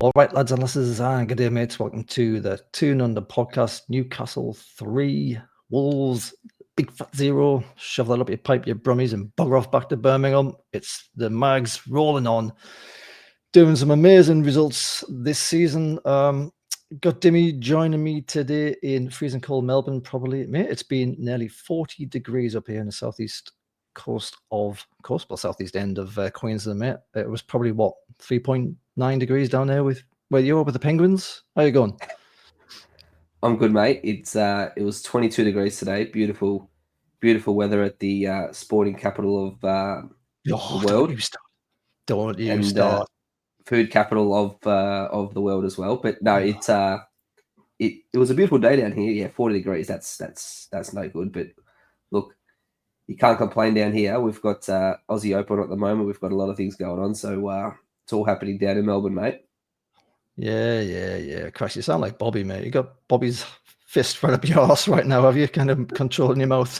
All right, lads and lasses, and good day, mates. Welcome to the Toon on the podcast. Newcastle 3, Wolves, big fat 0. Shove that up your pipe, you brummies, and bugger off back to Birmingham. It's the Mags rolling on, doing some amazing results this season. Got Dimi joining me today in freezing cold Melbourne, probably. Mate, it's been nearly 40 degrees up here in the southeast southeast end of Queensland, mate. It was probably, 3.9 degrees down there with where you are with the Penguins. How you going? I'm good, mate. It was 22 degrees today. Beautiful weather at the sporting capital of the Don't world, you start. Don't you and start. food capital of the world as well. But no, it was a beautiful day down here. Yeah, 40 degrees. That's no good. But look, you can't complain down here. We've got Aussie Open at the moment. We've got a lot of things going on, so it's all happening down in Melbourne, mate. Yeah. Christ, you sound like Bobby, mate. You got Bobby's fist right up your arse right now, have you? Kind of controlling your mouth.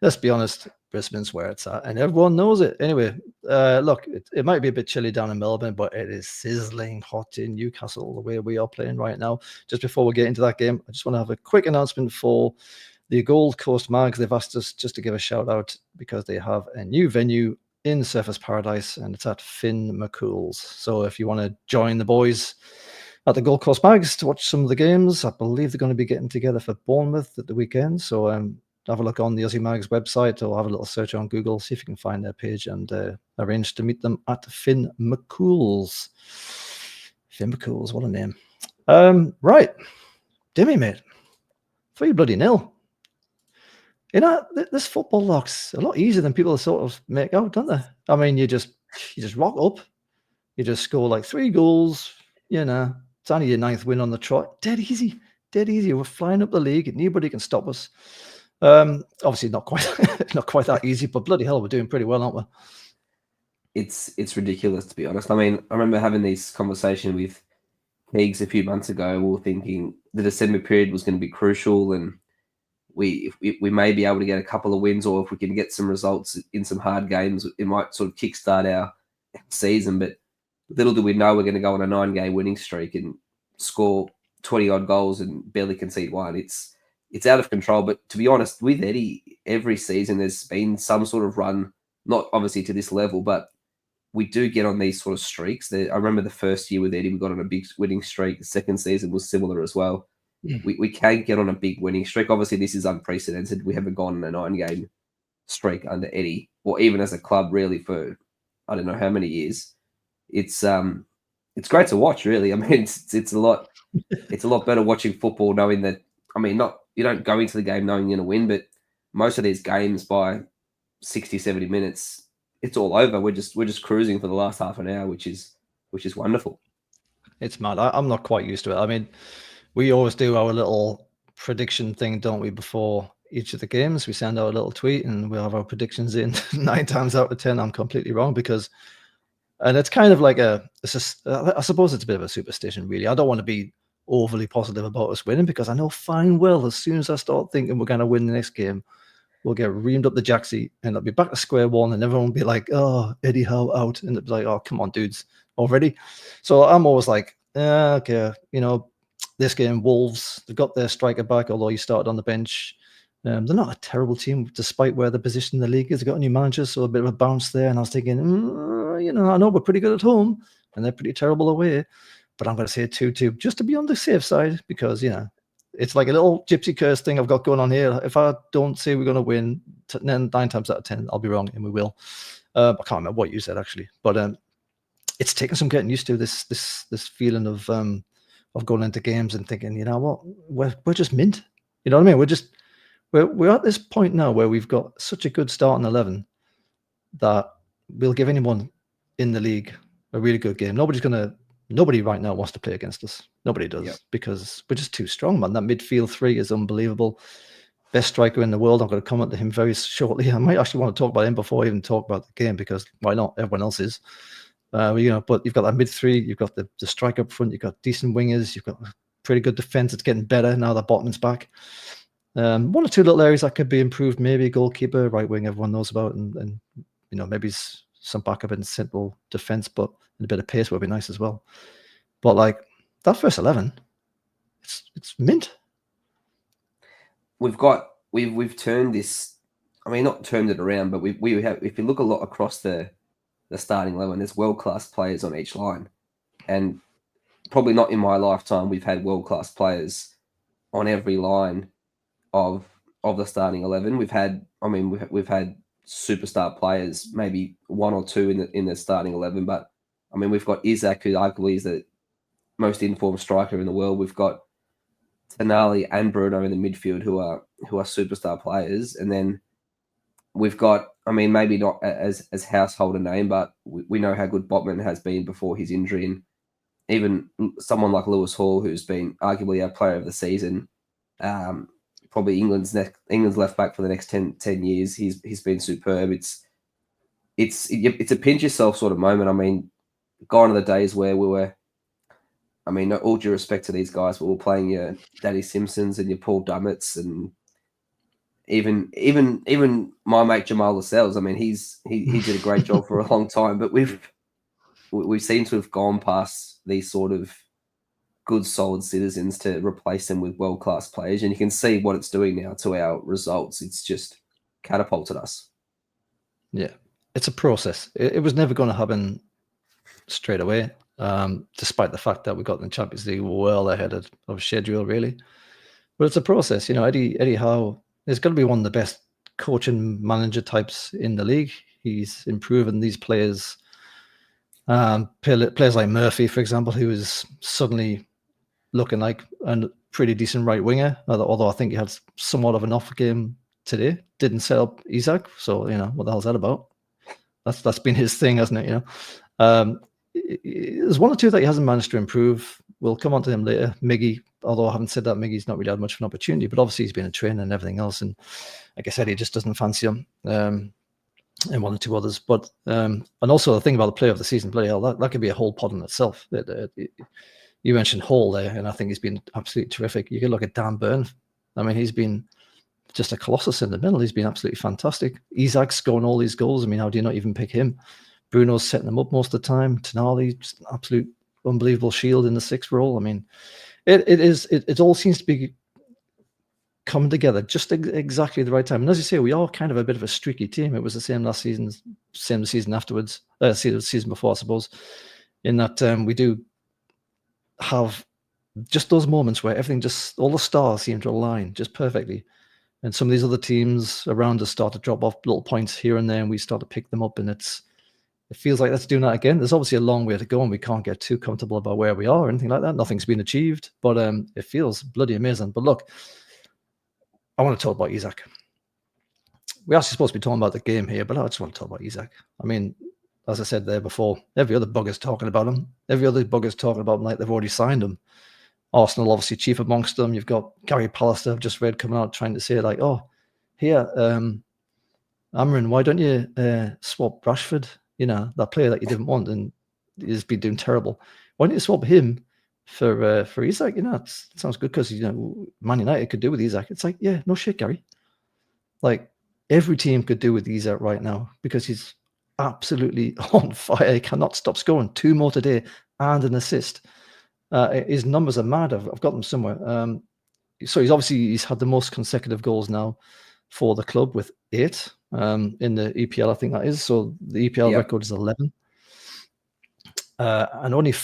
Let's be honest, Brisbane's where it's at, and everyone knows it. Anyway, look, it might be a bit chilly down in Melbourne, but it is sizzling hot in Newcastle, the way we are playing right now. Just before we get into that game, I just want to have a quick announcement for the Gold Coast Mags. They've asked us just to give a shout out because they have a new venue in Surfers Paradise, and it's at Finn McCool's. So if you want to join the boys at the Gold Coast Mags to watch some of the games, I believe they're going to be getting together for Bournemouth at the weekend. So have a look on the Aussie Mags website, or have a little search on Google, see if you can find their page, and arrange to meet them at Finn McCool's. Finn McCool's, what a name. Right, Dimi, mate, 3-0. You know, this football looks a lot easier than people sort of make out, don't they? I mean, you just rock up, you just score like 3 goals. You know, it's only your 9th win on the trot. Dead easy. We're flying up the league. Nobody can stop us. Obviously, not quite that easy, but bloody hell, we're doing pretty well, aren't we? It's ridiculous, to be honest. I mean, I remember having this conversation with Keegs a few months ago. We were thinking the December period was going to be crucial, and we may be able to get a couple of wins, or if we can get some results in some hard games, it might sort of kickstart our season. But little do we know we're going to go on a 9-game winning streak and score 20-odd goals and barely concede one. It's out of control. But to be honest, with Eddie, every season there's been some sort of run, not obviously to this level, but we do get on these sort of streaks. I remember the first year with Eddie, we got on a big winning streak. The second season was similar as well. We can get on a big winning streak. Obviously, this is unprecedented. We haven't gone on a 9-game streak under Eddie, or even as a club, really, for I don't know how many years. It's great to watch, really. I mean, it's a lot better watching football, knowing that. I mean, you don't go into the game knowing you're going to win, but most of these games by 60, 70 minutes, it's all over. We're just cruising for the last half an hour, which is wonderful. It's mad. I'm not quite used to it. I mean, we always do our little prediction thing, don't we? Before each of the games, we send out a little tweet and we'll have our predictions in. 9 times out of 10, I'm completely wrong and it's kind of like I suppose it's a bit of a superstition, really. I don't want to be overly positive about us winning, because I know fine well as soon as I start thinking we're going to win the next game, we'll get reamed up the jacksie and it'll be back to square one, and everyone will be like, "Oh, Eddie Howe out," and it'll be like, "Oh, come on, dudes, already." So I'm always like, okay, this game, Wolves, they've got their striker back, although he started on the bench. They're not a terrible team, despite where the position in the league is. They've got a new manager, so a bit of a bounce there. And I was thinking, I know we're pretty good at home, and they're pretty terrible away, but I'm going to say 2-2 just to be on the safe side, because it's like a little gypsy curse thing I've got going on here. If I don't say we're going to win 9 times out of 10, I'll be wrong, and we will. I can't remember what you said, actually, but it's taken some getting used to, this feeling of going into games and thinking, you know what, we're just mint. You know what I mean? We're at this point now where we've got such a good starting 11 that we'll give anyone in the league a really good game. Nobody right now wants to play against us. Nobody does, because we're just too strong, man. That midfield 3 is unbelievable. Best striker in the world. I'm going to comment to him very shortly. I might actually want to talk about him before I even talk about the game, because why not? Everyone else is. But you've got that mid 3, you've got the striker up front, you've got decent wingers, you've got pretty good defense. It's getting better now that Botman's back. 1 or 2 little areas that could be improved, maybe goalkeeper, right wing, everyone knows about, and maybe some backup in central defense. But and a bit of pace would be nice as well. But like that first 11, it's mint. We've turned this. I mean, not turned it around, but we have. If you look a lot across the starting 11, there's world-class players on each line, and probably not in my lifetime we've had world-class players on every line of the starting 11. We've had superstar players, maybe one or two in the starting 11, but I mean we've got Isak, who arguably is the most informed striker in the world. We've got Tonali and Bruno in the midfield, who are superstar players, and then we've got, I mean, maybe not as household a name, but we know how good Botman has been before his injury, and even someone like Lewis Hall, who's been arguably our player of the season, probably England's left back for the next 10 years. He's been superb. It's a pinch yourself sort of moment. I mean, gone are the days where we were, I mean, all due respect to these guys, but we're playing your Danny Simpsons and your Paul Dummetts, and even my mate Jamal Lascelles. I mean, he did a great job for a long time, but we seem to have gone past these sort of good, solid citizens to replace them with world-class players, and you can see what it's doing now to our results. It's just catapulted us. Yeah, it's a process. It was never going to happen straight away. Despite the fact that we got in the Champions League well ahead of schedule, really. But it's a process. You know, Eddie Howe is going to be one of the best coach and manager types in the league. He's improving these players. Players like Murphy, for example, who is suddenly looking like a pretty decent right winger, although I think he had somewhat of an off game today. Didn't set up Isak, so, you know, what the hell's that about? That's been his thing, hasn't it? You know, there's one or two that he hasn't managed to improve. We'll come on to him later. Miggy, although I haven't said that, Miggy's not really had much of an opportunity, but obviously he's been a trainer and everything else, and like I said, he just doesn't fancy him. And one or two others, but and also the thing about the player of the season, bloody hell, that could be a whole pod in itself. You mentioned Hall there, and I think he's been absolutely terrific. You can look at Dan Burn. I mean, he's been just a colossus in the middle. He's been absolutely fantastic. Isak's scoring all these goals. I mean, how do you not even pick him? Bruno's setting them up most of the time. Tonali, just an absolute unbelievable shield in the sixth role. I mean, it all seems to be coming together just exactly the right time. And as you say, we are kind of a bit of a streaky team. It was the same last season, same the season afterwards, season before, I suppose, in that we do have just those moments where everything all the stars seem to align just perfectly. And some of these other teams around us start to drop off little points here and there, and we start to pick them up. And it feels like that's doing that again. There's obviously a long way to go, and we can't get too comfortable about where we are or anything like that. Nothing's been achieved, but it feels bloody amazing. But look, I want to talk about Isak. We're actually supposed to be talking about the game here, but I just want to talk about Isak. I mean, as I said there before, every other bugger's talking about him. Every other bugger's talking about him like they've already signed him. Arsenal, obviously, chief amongst them. You've got Gary Pallister, I've just read, coming out trying to say, like, oh, here, Amrin, why don't you swap Rashford? You know, that player that you didn't want and he's been doing terrible. Why don't you swap him for Isak? You know, it sounds good because, you know, Man United could do with Isak. It's like, yeah, no shit, Gary. Like, every team could do with Isak right now because he's absolutely on fire. He cannot stop scoring. 2 more today and an assist. His numbers are mad. I've got them somewhere. So he's had the most consecutive goals now for the club with 8 in the EPL, I think that is. So the EPL record is 11. And only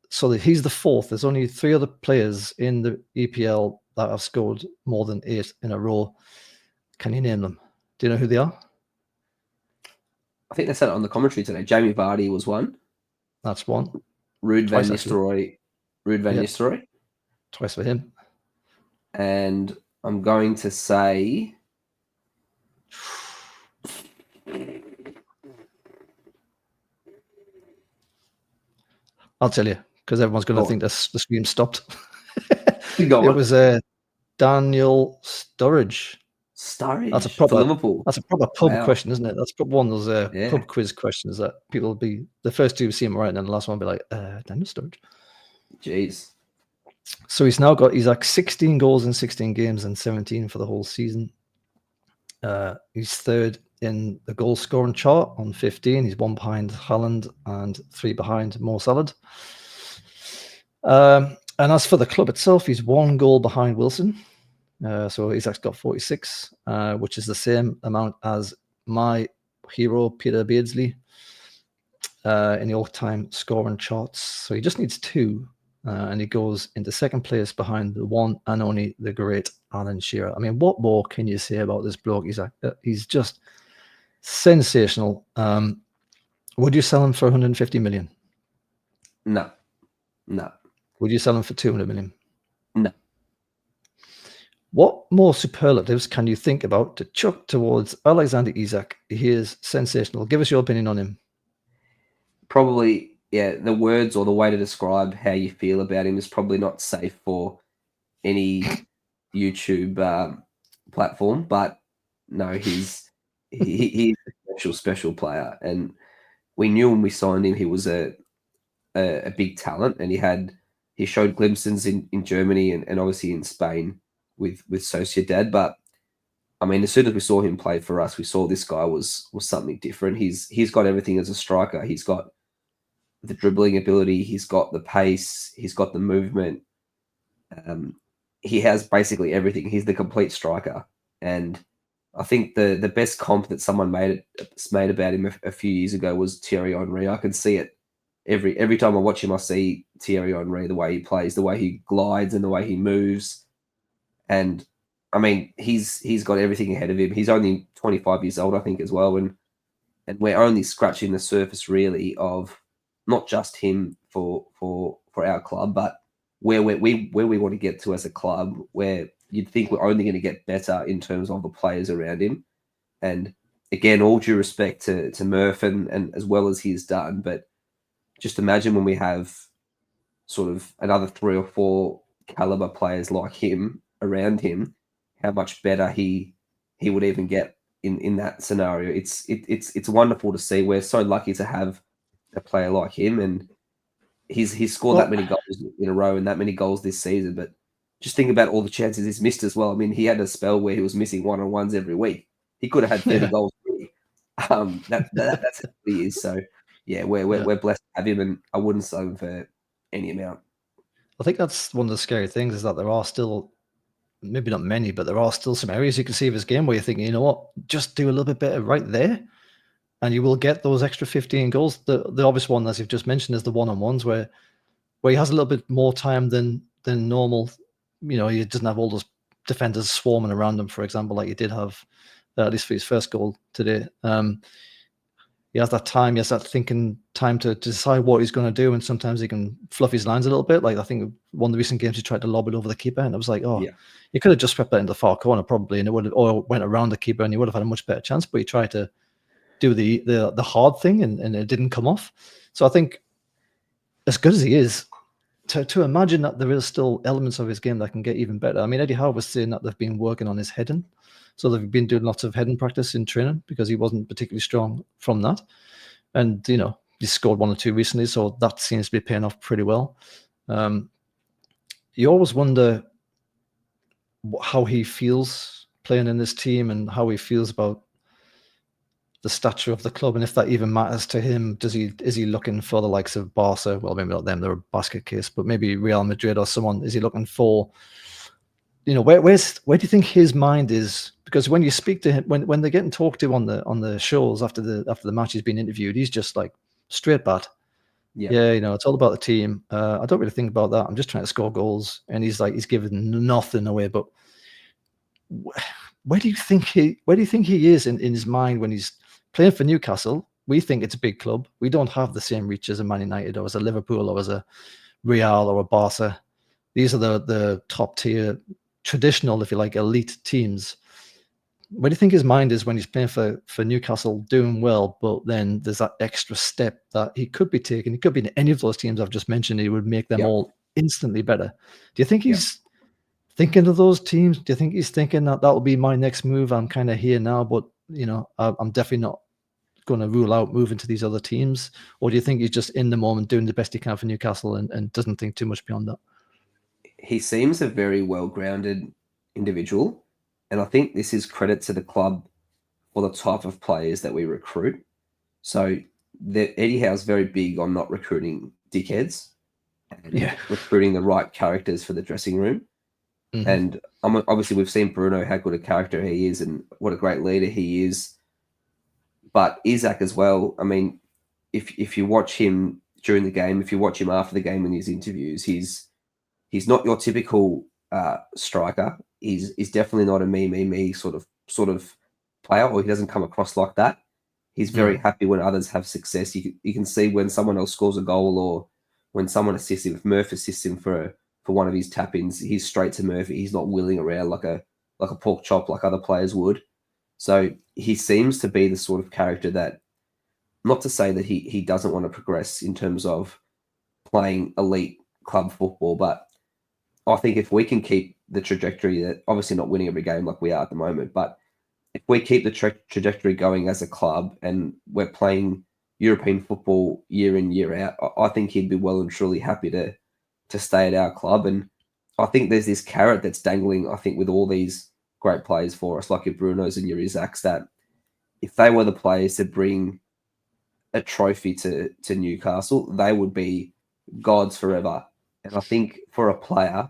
so he's the 4th. There's only 3 other players in the EPL that have scored more than 8 in a row. Can you name them? Do you know who they are? I think they said it on the commentary today. Jamie Vardy was one. That's one. Ruud van Nistelrooy. Twice for him. And I'm going to say... I'll tell you, because everyone's going to think the stream stopped. It was Daniel Sturridge. That's a proper Liverpool. That's a proper pub question, isn't it? That's one of those pub quiz questions that people will be the first 2 see him right, and then the last one will be like, Daniel Sturridge. Jeez. So he's like 16 goals in 16 games and 17 for the whole season. He's third in the goal scoring chart on 15. He's 1 behind Haaland and 3 behind Mo Salah. And as for the club itself, he's 1 goal behind Wilson. So Isak's got 46, which is the same amount as my hero, Peter Beardsley, in the all-time scoring charts. So he just needs 2, and he goes into second place behind the one and only the great Alan Shearer. I mean, what more can you say about this bloke? He's just sensational. Would you sell him for 150 million? No. Would you sell him for 200 million? No. What more superlatives can you think about to chuck towards Alexander Isak? He is sensational. Give us your opinion on him. Probably, yeah, the words or the way to describe how you feel about him is probably not safe for any YouTube platform, but no, he's a special player, and we knew when we signed him he was a big talent, and he showed glimpses in Germany and obviously in Spain with Sociedad. But I mean, as soon as we saw him play for us, we saw this guy was something different. He's got everything as a striker. He's got the dribbling ability, he's got the pace, he's got the movement. He has basically everything. He's the complete striker. And I think the best comp that someone made about him a few years ago was Thierry Henry. I can see it every time I watch him. I see Thierry Henry, the way he plays, the way he glides, and the way he moves. And I mean, he's got everything ahead of him. He's only 25 years old, I think, as well, and we're only scratching the surface really of not just him for our club, but where we want to get to as a club, where you'd think we're only going to get better in terms of the players around him. And again, all due respect to Murph and as well as he's done, but just imagine when we have sort of another 3 or 4 caliber players like him around him, how much better he would even get in that scenario. It's wonderful to see. We're so lucky to have a player like him, and he's scored that many goals in a row and that many goals this season. But just think about all the chances he's missed as well. I mean, he had a spell where he was missing 1-on-1s every week. He could have had 30 goals. That's who he is. So yeah, we're blessed to have him, and I wouldn't sell him for any amount. I think that's one of the scary things, is that there are still, maybe not many, but there are still some areas you can see of his game where you're thinking, you know what, just do a little bit better right there, and you will get those extra 15 goals. The obvious one, as you've just mentioned, is the one-on-ones where he has a little bit more time than normal. You know, he doesn't have all those defenders swarming around him, for example, like he did have, at least for his first goal today. He has that time, he has that thinking time to decide what he's going to do, and sometimes he can fluff his lines a little bit. Like I think one of the recent games he tried to lob it over the keeper, and I was like, oh, yeah, he could have just swept that into the far corner probably, and it would have, or went around the keeper, and he would have had a much better chance. But he tried to do the hard thing, and it didn't come off. So I think, as good as he is, to imagine that there is still elements of his game that can get even better. I mean, Eddie Howe was saying that they've been working on his heading. So they've been doing lots of heading practice in training because he wasn't particularly strong from that. And, you know, he scored 1 or 2 recently, so that seems to be paying off pretty well. You always wonder how he feels playing in this team and how he feels about the stature of the club, and if that even matters to him. Is he looking for the likes of Barca? Well, maybe not them, they're a basket case, but maybe Real Madrid or someone. Is he looking for, you know, where do you think his mind is? Because when you speak to him, when they're getting talked to on the shows after the match, he's been interviewed, he's just like straight bat. Yeah, you know, it's all about the team. I don't really think about that. I'm just trying to score goals, and he's giving nothing away. But where do you think he is in his mind when he's playing for Newcastle? We think it's a big club. We don't have the same reach as a Man United or as a Liverpool or as a Real or a Barca. These are the top tier, traditional, if you like, elite teams. Where do you think his mind is when he's playing for Newcastle, doing well, but then there's that extra step that he could be taking? He could be in any of those teams I've just mentioned. He would make them all instantly better. Do you think he's thinking of those teams? Do you think he's thinking that will be my next move? I'm kind of here now, but, you know, I'm definitely not going to rule out moving to these other teams? Or do you think he's just in the moment doing the best he can for Newcastle and doesn't think too much beyond that? He seems a very well-grounded individual, and I think this is credit to the club for the type of players that we recruit. So Eddie Howe's very big on not recruiting dickheads and recruiting the right characters for the dressing room. Mm-hmm. And obviously we've seen Bruno, how good a character he is and what a great leader he is. But Isak as well, I mean, if you watch him during the game, if you watch him after the game in his interviews, he's not your typical striker. He's definitely not a me sort of player, or he doesn't come across like that. He's very happy when others have success. You can see when someone else scores a goal or when someone assists him. If Murph assists him for one of his tap-ins, he's straight to Murphy. He's not wheeling around like a pork chop like other players would. So he seems to be the sort of character that, not to say that he doesn't want to progress in terms of playing elite club football, but I think if we can keep the trajectory, that obviously not winning every game like we are at the moment, but if we keep the trajectory going as a club and we're playing European football year in, year out, I think he'd be well and truly happy to stay at our club. And I think there's this carrot that's dangling, I think, with all these great players for us, like your Brunos and your Isaks, that if they were the players to bring a trophy to Newcastle, they would be gods forever. And I think for a player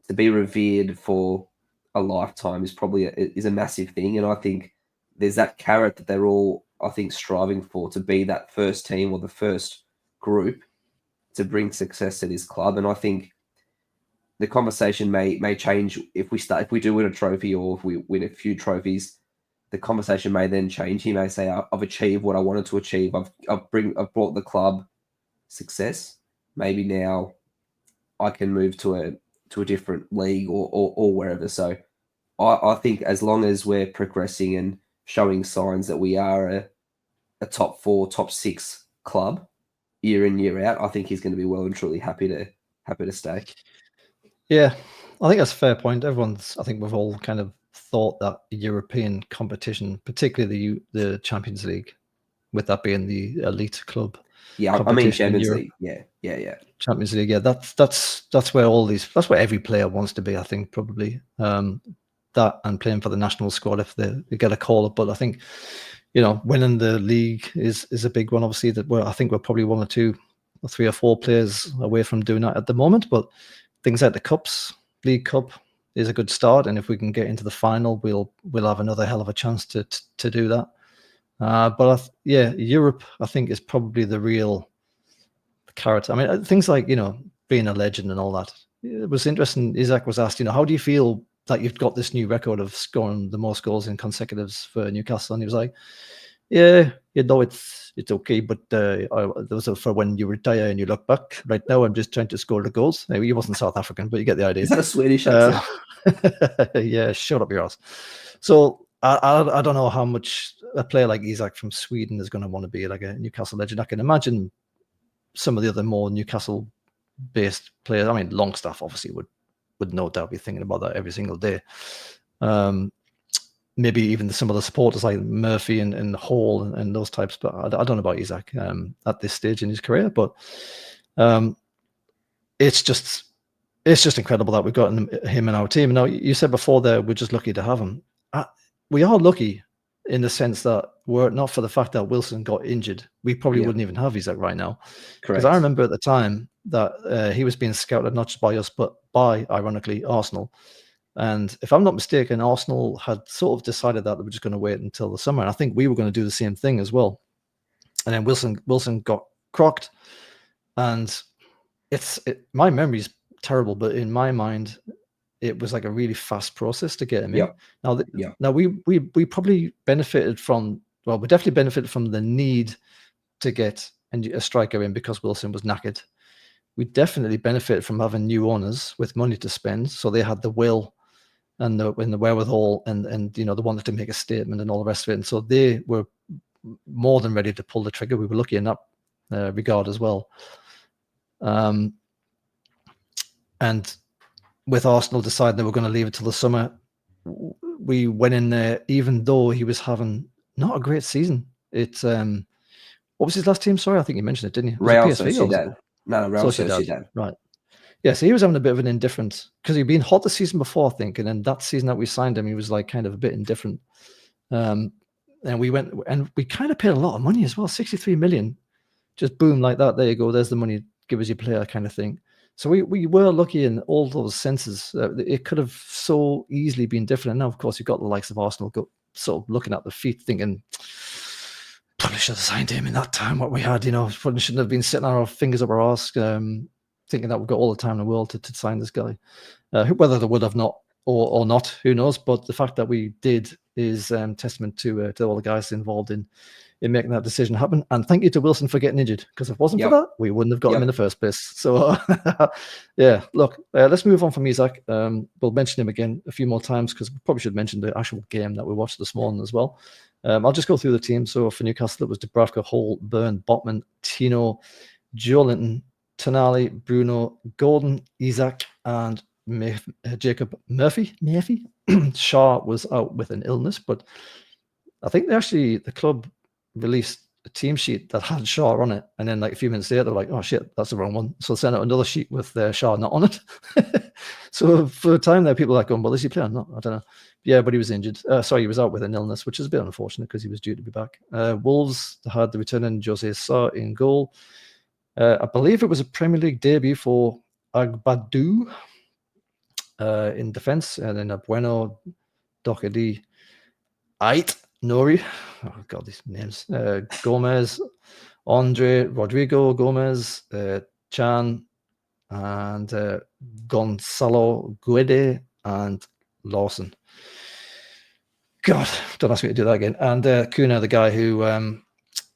to be revered for a lifetime is probably is a massive thing. And I think there's that carrot that they're all, I think, striving for, to be that first team or the first group to bring success to this club. And I think the conversation may change if we do win a trophy, or if we win a few trophies. The conversation may then change. He may say, "I've achieved what I wanted to achieve. I've brought the club success. Maybe now I can move to a different league or wherever." So I think as long as we're progressing and showing signs that we are a top 4, top 6 club year in, year out, I think he's going to be well and truly happy to stay. Yeah, I think that's a fair point. I think we've all kind of thought that European competition, particularly the Champions League, with that being the elite club. Yeah, I mean Champions League. Yeah. Champions League. Yeah, that's where that's where every player wants to be. I think probably that, and playing for the national squad if they get a call up. But I think, winning the league is a big one. Obviously, I think we're probably 1 or 2 or 3 or 4 players away from doing that at the moment. But things like the cups, League Cup, is a good start, and if we can get into the final, we'll have another hell of a chance to do that. But Europe, I think, is probably the real carrot. I mean, things like being a legend and all that. It was interesting. Isak was asked, how do you feel that you've got this new record of scoring the most goals in consecutives for Newcastle? And he was like, "Yeah, it's okay, but those are for when you retire and you look back. Right now, I'm just trying to score the goals." Now, he wasn't South African, but you get the idea. Is that a Swedish accent? Yeah, shut up your ass. So I don't know how much a player like Isak from Sweden is going to want to be like a Newcastle legend. I can imagine some of the other more Newcastle-based players. I mean, Longstaff obviously would no doubt be thinking about that every single day. Maybe even some of the supporters like Murphy and Hall and those types. But I don't know about Isak at this stage in his career. But it's just incredible that we've got him in our team. Now, you said before that we're just lucky to have him. We are lucky in the sense that were it not for the fact that Wilson got injured, we probably wouldn't even have Isak right now. Because I remember at the time that he was being scouted not just by us, but by, ironically, Arsenal. And if I'm not mistaken, Arsenal had sort of decided that they were just going to wait until the summer. And I think we were going to do the same thing as well. And then Wilson got crocked. And my memory is terrible, but in my mind, it was like a really fast process to get him in. Now we probably benefited from, we definitely benefited from the need to get a striker in because Wilson was knackered. We definitely benefited from having new owners with money to spend, so they had the will and the wherewithal, and they wanted to make a statement and all the rest of it. And so they were more than ready to pull the trigger. We were lucky in that regard as well. And with Arsenal deciding they were going to leave it till the summer, we went in there, even though he was having not a great season. It's what was his last team? Sorry, I think you mentioned it, didn't you? Real Sociedad. No, Real Sociedad. Right. Yeah, so he was having a bit of an indifference because he'd been hot the season before, I think, and then that season that we signed him, he was like kind of a bit indifferent. and we went and we kind of paid a lot of money as well, 63 million. Just boom, like that. There you go. There's the money. Give us your player kind of thing. So we were lucky in all those senses. It could have so easily been different. And now, of course, you've got the likes of Arsenal sort of looking at the feet, thinking, probably should have signed him in that time. What we had, probably shouldn't have been sitting our fingers up our arse, thinking that we've got all the time in the world to sign this guy. Whether they would have not or not, who knows? But the fact that we did is testament to all the guys involved in making that decision happen. And thank you to Wilson for getting injured, because if it wasn't for that, we wouldn't have got him in the first place. So, yeah, look, let's move on from Isak. We'll mention him again a few more times, because we probably should mention the actual game that we watched this morning as well. I'll just go through the team. So for Newcastle, it was Dubravka, Hall, Byrne, Botman, Tino, Joelinton, Tonali, Bruno, Gordon, Isak, and Jacob Murphy. Shaw was out with an illness, but I think the club released a team sheet that had Shaw on it, and then like a few minutes later, they're like, "Oh shit, that's the wrong one." So send out another sheet with Shaw not on it. So for a time there, people were like going, "Well, is he playing?" No, I don't know. Yeah, but he was injured. Sorry, he was out with an illness, which is a bit unfortunate because he was due to be back. Wolves had the returning Jose Sa in goal. I believe it was a Premier League debut for Agbadu in defence, and then Bueno, Doherty, Ait, Nori, oh god, these names, Gomez, Andre, Rodrigo Gomez, Chan, and Gonzalo Guede, and Lawson. God, don't ask me to do that again. And Kuna, the guy who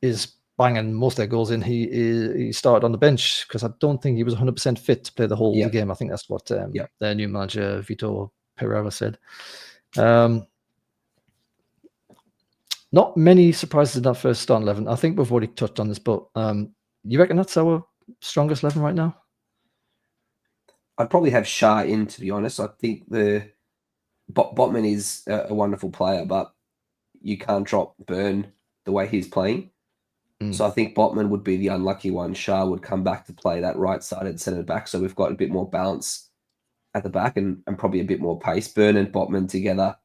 is banging most of their goals in, he started on the bench because I don't think he was 100% fit to play the whole of the game. I think that's what their new manager, Vitor Pereira, said. Not many surprises in that first starting 11. I think we've already touched on this, but you reckon that's our strongest 11 right now? I'd probably have Shah in, to be honest. I think the Botman is a wonderful player, but you can't drop Byrne the way he's playing. So I think Botman would be the unlucky one. Shah would come back to play that right-sided centre back, so we've got a bit more balance at the back and probably a bit more pace. Byrne and Botman together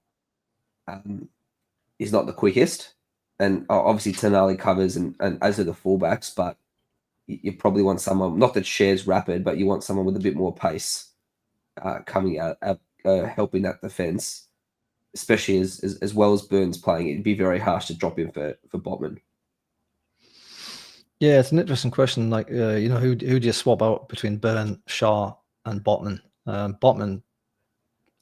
is not the quickest, and obviously Tonali covers and as are the fullbacks, but you probably want someone, not that Share's rapid, but you want someone with a bit more pace coming out, helping that defence, especially as well as Byrne's playing. It'd be very harsh to drop him for Botman. Yeah, it's an interesting question. Like, who do you swap out between Byrne, Shaw, and Botman? Botman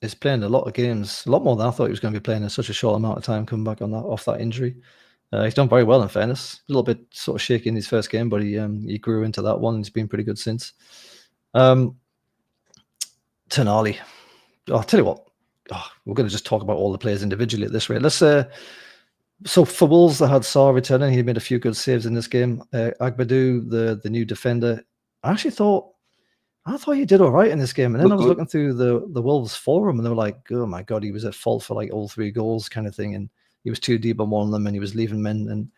is playing a lot of games, a lot more than I thought he was going to be playing in such a short amount of time, coming back off that injury. He's done very well, in fairness. A little bit sort of shaky in his first game, but he grew into that one, and he's been pretty good since. Tonali. I'll tell you what, we're going to just talk about all the players individually at this rate. Let's so for Wolves, they had Saar returning. He made a few good saves in this game. Agbadu, the new defender, I thought he did all right in this game. And then I was looking through the Wolves forum, and they were like, "Oh my god, he was at fault for like all 3 goals, kind of thing." And he was too deep on one of them, and he was leaving men.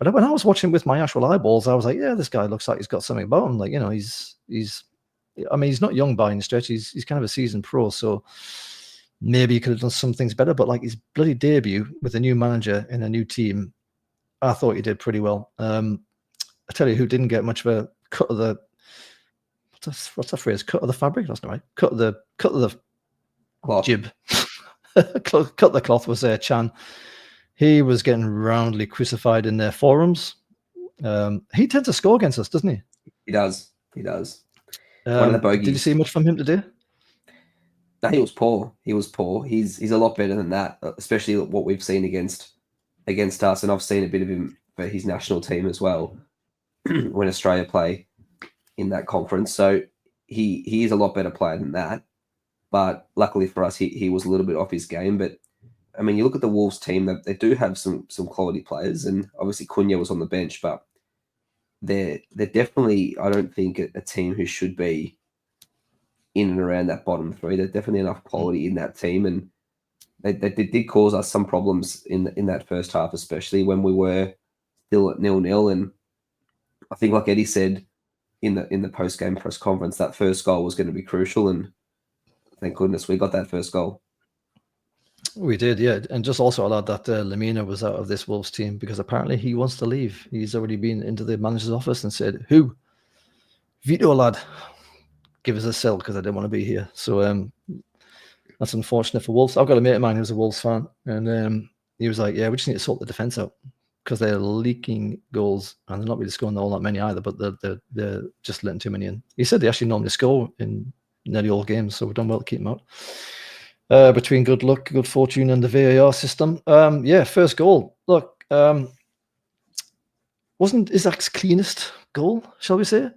But when I was watching with my actual eyeballs, I was like, "Yeah, this guy looks like he's got something about him." Like, he's not young by any stretch. He's kind of a seasoned pro, so maybe he could have done some things better, but like his bloody debut with a new manager in a new team, I thought he did pretty well. I tell you who didn't get much of a cut of the what's that phrase? Cut of the fabric? That's not right. Cut of the cloth. Jib. Cut the cloth was Chan. He was getting roundly crucified in their forums. He tends to score against us, doesn't he? He does. One of the bogeys. Did you see much from him today? No, he was poor. He's a lot better than that, especially what we've seen against us, and I've seen a bit of him for his national team as well when Australia play in that conference. So he is a lot better player than that. But luckily for us, he was a little bit off his game. But I mean, you look at the Wolves team; they do have some quality players, and obviously Cunha was on the bench, but they're definitely, I don't think, a team who should be in and around that bottom 3. There's definitely enough quality in that team, and they did cause us some problems in that first half, especially when we were still at 0-0. And I think, like Eddie said in the post game press conference, that first goal was going to be crucial, and thank goodness we got that first goal. We did, yeah. And just also allowed that Lamina was out of this Wolves team because apparently he wants to leave. He's already been into the manager's office and said, "Who? Vito, lad, give us a sell because I didn't want to be here." So that's unfortunate for Wolves. I've got a mate of mine who's a Wolves fan, and he was like, "Yeah, we just need to sort the defense out because they're leaking goals and they're not really scoring all that many either, but they're just letting too many in." He said they actually normally score in nearly all games, so we've done well to keep them out. Between good luck, good fortune, and the VAR system. First goal. Look, wasn't Isak's cleanest goal, shall we say?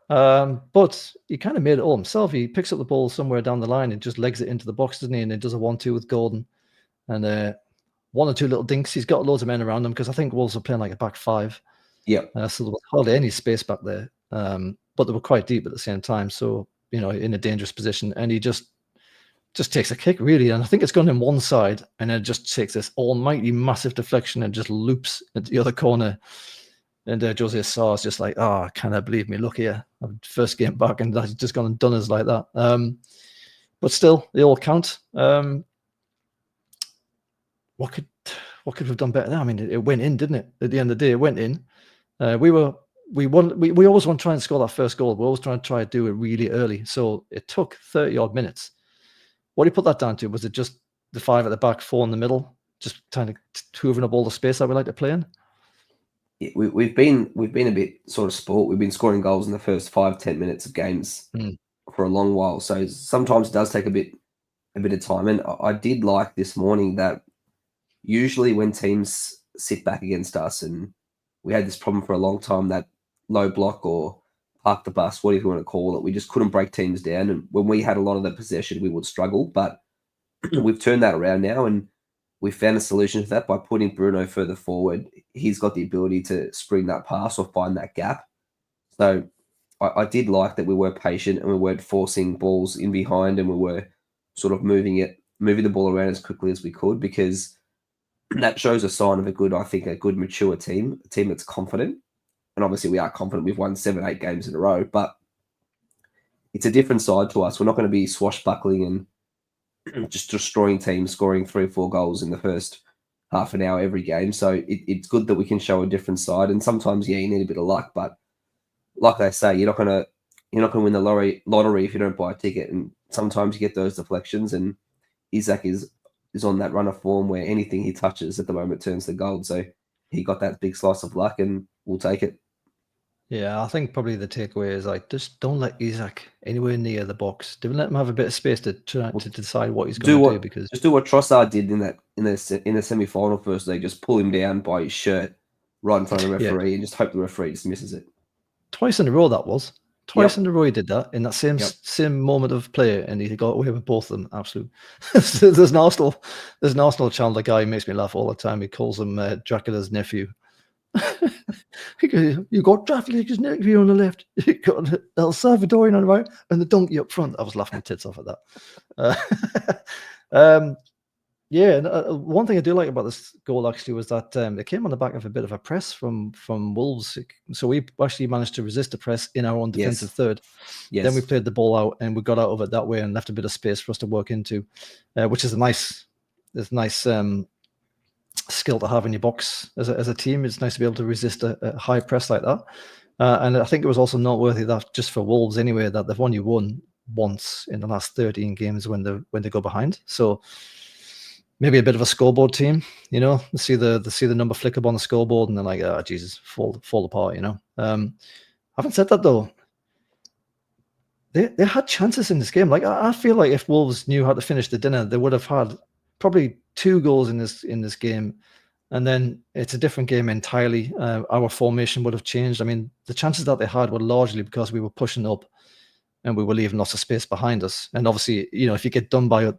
But he kind of made it all himself. He picks up the ball somewhere down the line and just legs it into the box, doesn't he? And he does a 1-2 with Gordon. And one or two little dinks. He's got loads of men around him because I think Wolves are playing like a back five. Yeah. So there was hardly any space back there. But they were quite deep at the same time. So, in a dangerous position. And he just takes a kick, really. And I think it's gone in one side and it just takes this almighty massive deflection and just loops into the other corner. And Jose Sarr is just like, "Oh, can I believe me? Look here. First game back and I've just gone and done us like that." But still, they all count. What could we have done better there? I mean, it went in, didn't it? At the end of the day, it went in. We always want to try and score that first goal. We always try to do it really early. So it took 30 odd minutes. What do you put that down to? Was it just the 5 at the back, 4 in the middle, just kind of hoovering up all the space that we like to play in? We've been a bit sort of sport. We've been scoring goals in the first 5-10 minutes of games for a long while. So sometimes it does take a bit of time. And I did like this morning that usually when teams sit back against us, and we had this problem for a long time, that low block or park the bus, whatever you want to call it, we just couldn't break teams down. And when we had a lot of the possession, we would struggle. But we've turned that around now, and we found a solution to that by putting Bruno further forward. He's got the ability to spring that pass or find that gap. So I did like that we were patient and we weren't forcing balls in behind, and we were sort of moving the ball around as quickly as we could, because that shows a sign of a good mature team, a team that's confident. And obviously we are confident. We've won 7-8 games in a row, but it's a different side to us. We're not going to be swashbuckling and just destroying teams, scoring 3 or 4 goals in the first half an hour every game. So it's good that we can show a different side. And sometimes, you need a bit of luck, but like they say, you're not gonna win the lottery if you don't buy a ticket. And sometimes you get those deflections, and Isak is on that run of form where anything he touches at the moment turns to gold. So he got that big slice of luck, and we'll take it. Yeah, I think probably the takeaway is like, just don't let Isak anywhere near the box. Don't let him have a bit of space to try to decide what he's going to do. Because just do what Trossard did in the semi-final first leg. Just pull him down by his shirt right in front of the referee, and just hope the referee just misses it. Twice in a row that was. Twice in a row he did that in that same moment of play, and he got away with both of them. Absolute. There's an Arsenal channel, the guy who makes me laugh all the time. He calls him Dracula's nephew. He goes, "You got Dracula's nephew on the left, you got El Salvadorian on the right, and the donkey up front." I was laughing my tits off at that. One thing I do like about this goal actually was that it came on the back of a bit of a press from Wolves. So we actually managed to resist the press in our own defensive third. Yes. Then we played the ball out and we got out of it that way and left a bit of space for us to work into, which is a nice skill to have in your box as a team. It's nice to be able to resist a high press like that. And I think it was also noteworthy that just for Wolves anyway, that they've only won once in the last 13 games when they go behind. So maybe a bit of a scoreboard team, see the number flick up on the scoreboard and they're like, "Oh, Jesus, fall apart," Having said that though, they had chances in this game. Like I feel like if Wolves knew how to finish the dinner, they would have had probably 2 goals in this game, and then it's a different game entirely. Our formation would have changed. I mean, the chances that they had were largely because we were pushing up and we were leaving lots of space behind us. And obviously, if you get done by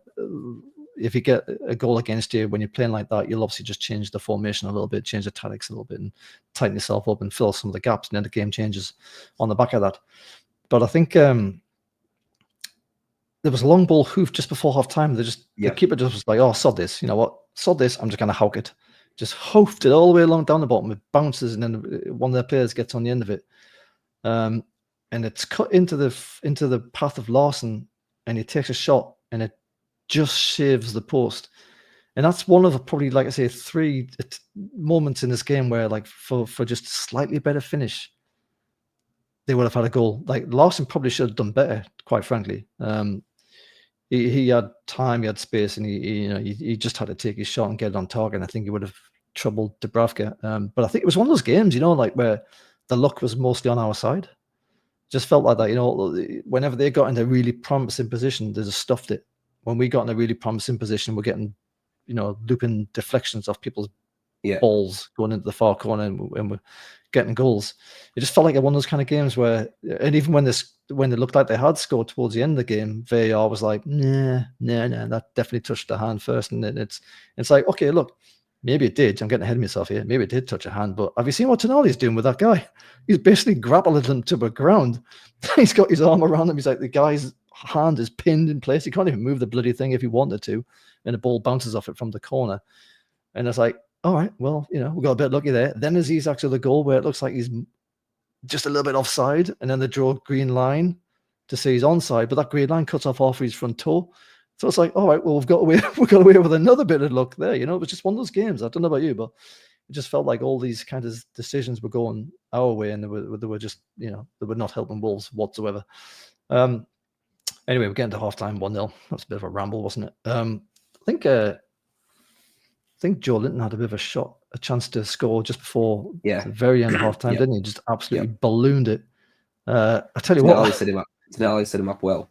if you get a goal against you when you're playing like that, you'll obviously just change the formation a little bit, change the tactics a little bit, and tighten yourself up and fill some of the gaps, and then the game changes on the back of that. But I think there was a long ball hoof just before half time. The keeper just was like, "Oh, sod this. You know what? Sod this. I'm just going to hawk it." Just hoofed it all the way along down the bottom. It bounces, and then one of their players gets on the end of it. And it's cut into the path of Larson, and he takes a shot, and it just shaves the post. And that's one of the, probably, like I say, 3 moments in this game where, like, for just slightly better finish, they would have had a goal. Like, Larson probably should have done better, quite frankly. He had time, he had space, and he just had to take his shot and get it on target. And I think he would have troubled Dubravka. But I think it was one of those games, like where the luck was mostly on our side. Just felt like that, whenever they got into a really promising position, they just stuffed it. When we got in a really promising position, we're getting, looping deflections off people's balls going into the far corner, and we're getting goals. It just felt like one of those kind of games where, and even when they looked like they had scored towards the end of the game, VAR was like, nah, that definitely touched the hand first. And then it's like, okay, look, maybe it did. I'm getting ahead of myself here. Maybe it did touch a hand, but have you seen what Tonali's doing with that guy? He's basically grappling him to the ground. He's got his arm around him. He's like, the guy's hand is pinned in place. He can't even move the bloody thing if he wanted to, and the ball bounces off it from the corner. And it's like, all right, well, we got a bit lucky there. Then there's Isak to the goal where it looks like he's just a little bit offside, and then they draw a green line to say he's onside, but that green line cuts off half of his front toe. So it's like, all right, well, we've got away with another bit of luck there. It was just one of those games. I don't know about you, but it just felt like all these kind of decisions were going our way, and they were just, they were not helping Wolves whatsoever. Anyway, we're getting to halftime, 1-0. That's a bit of a ramble, wasn't it? I think Joe Linton had a bit of a chance to score just before the very end of halftime, didn't he? Just absolutely ballooned it. I tell you what, Tonali set him up well.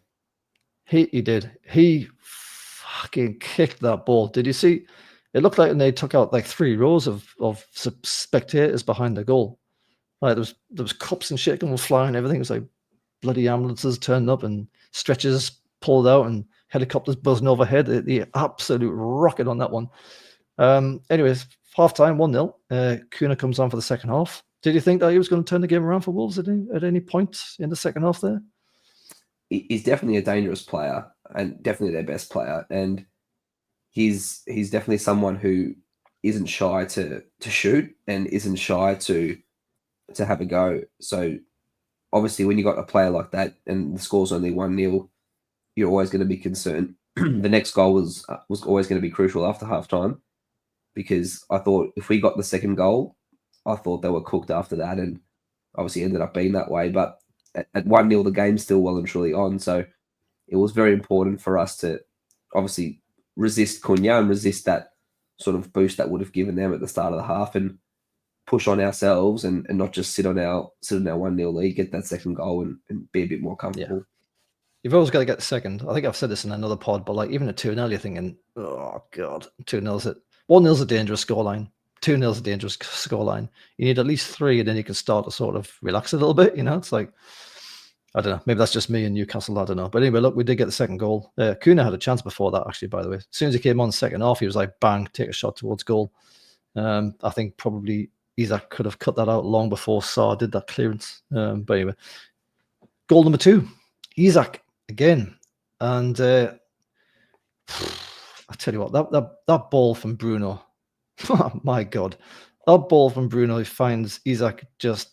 He did. He fucking kicked that ball. Did you see? It looked like they took out like 3 rows of spectators behind the goal. Like there was cups and shit going flying. Everything was like bloody ambulances turned up and stretchers pulled out and helicopters buzzing overhead. The absolute rocket on that one. Anyways, halftime, 1-0. Kuna comes on for the second half. Did you think that he was going to turn the game around for Wolves at any point in the second half there? He's definitely a dangerous player and definitely their best player. And he's definitely someone who isn't shy to shoot and isn't shy to have a go. So obviously when you got a player like that and the score's only 1-0, you're always going to be concerned. The next goal was always going to be crucial after halftime, because I thought if we got the second goal, I thought they were cooked after that, and obviously ended up being that way. But at 1-0, the game's still well and truly on. So it was very important for us to obviously resist Cunha and resist that sort of boost that would have given them at the start of the half, and push on ourselves and not just sit on our 1-0 lead, get that second goal and be a bit more comfortable. Yeah. You've always got to get the second. I think I've said this in another pod, but like even at 2-0, you're thinking, oh God, 2-0's it. 1-0's a dangerous scoreline. 2-0's a dangerous scoreline. You need at least 3, and then you can start to sort of relax a little bit. It's like, I don't know. Maybe that's just me in Newcastle. I don't know. But anyway, look, we did get the second goal. Kuna had a chance before that, actually, by the way. As soon as he came on second half, he was like, bang, take a shot towards goal. I think probably Isak could have cut that out long before Sarr did that clearance. But anyway, goal number 2, Isak again. And I tell you what, that ball from Bruno, oh my God, that ball from Bruno finds Isak just